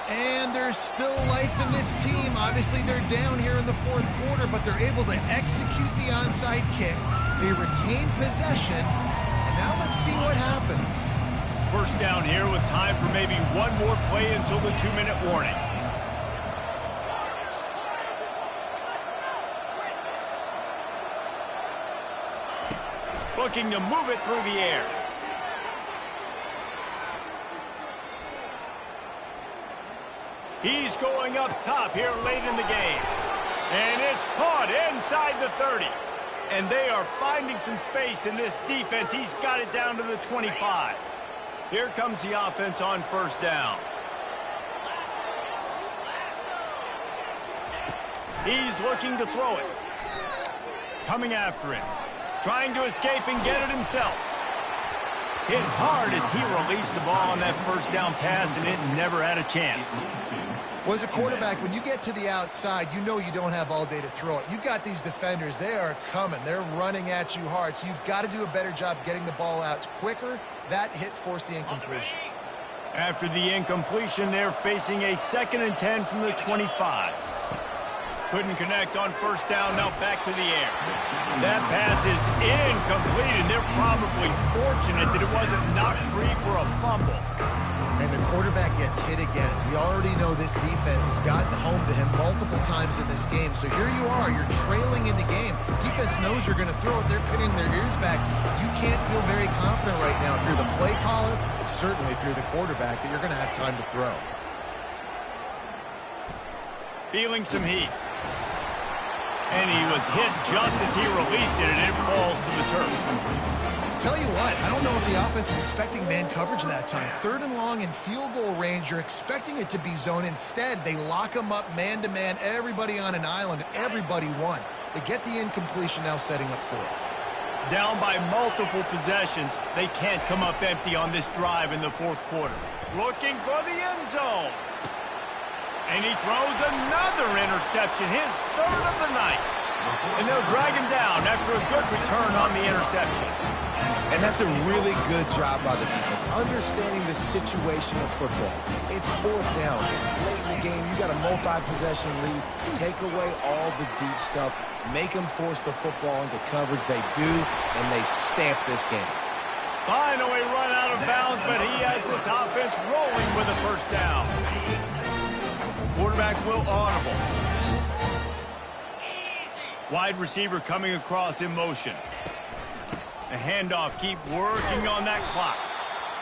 And there's still life in this team. Obviously, they're down here in the fourth quarter, but they're able to execute the onside kick. They retain possession. And now let's see what happens. First down here with time for maybe one more play until the 2-minute warning. Looking to move it through the air. He's going up top here late in the game. And it's caught inside the 30. And they are finding some space in this defense. He's got it down to the 25. Here comes the offense on first down. He's looking to throw it. Coming after him. Trying to escape and get it himself. Hit hard as he released the ball on that first down pass, and it never had a chance. Well, as a quarterback, when you get to the outside, you know you don't have all day to throw it. You got these defenders. They are coming. They're running at you hard, so you've got to do a better job getting the ball out quicker. That hit forced the incompletion. After the incompletion, they're facing a 2nd and 10 from the 25. Couldn't connect on first down, now back to the air. That pass is incomplete, and they're probably fortunate that it wasn't knocked free for a fumble. And the quarterback gets hit again. We already know this defense has gotten home to him multiple times in this game. So here you are, you're trailing in the game. Defense knows you're going to throw it. They're pinning their ears back. You can't feel very confident right now if you're the play caller, and certainly if you're the quarterback, that you're going to have time to throw. Feeling some heat. And he was hit just as he released it, and it falls to the turf. Tell you what, I don't know if the offense was expecting man coverage that time. 3rd and long in field goal range, you're expecting it to be zone. Instead, they lock them up man-to-man, everybody on an island, everybody won. They get the incompletion, now setting up 4th. Down by multiple possessions, they can't come up empty on this drive in the 4th quarter. Looking for the end zone. And he throws another interception, his 3rd of the night. And they'll drag him down after a good return on the interception. And that's a really good job by the defense, understanding the situation of football. It's 4th down. It's late in the game. You got a multi-possession lead. Take away all the deep stuff. Make them force the football into coverage. They do, and they stamp this game. Finally run out of bounds, but he has this offense rolling with a first down. Quarterback will audible. Wide receiver coming across in motion. The handoff, keep working on that clock.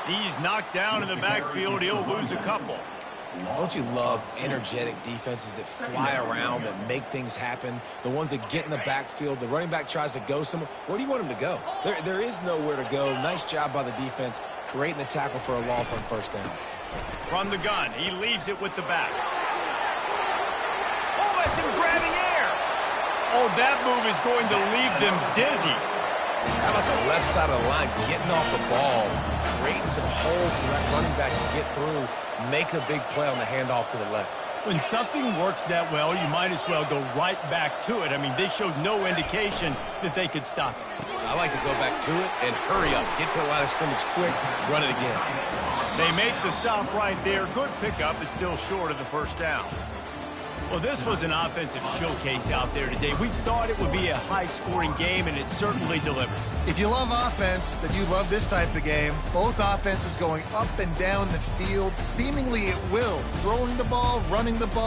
He's knocked down in the backfield. He'll lose a couple. Don't you love energetic defenses that fly around, that make things happen? The ones that get in the backfield, the running back tries to go somewhere. Where do you want him to go? There is nowhere to go. Nice job by the defense, creating the tackle for a loss on first down. From the gun, he leaves it with the back. Oh, that's him grabbing air. Oh, that move is going to leave them dizzy. How about the left side of the line getting off the ball, creating some holes for that running back to get through, make a big play on the handoff to the left. When something works that well, you might as well go right back to it. I mean, they showed no indication that they could stop it. I like to go back to it and hurry up. Get to the line of scrimmage quick, run it again. They make the stop right there. Good pickup, but still short of the first down. Well, this was an offensive showcase out there today. We thought it would be a high-scoring game, and it certainly delivered. If you love offense, then you love this type of game. Both offenses going up and down the field, seemingly at will. Throwing the ball, running the ball.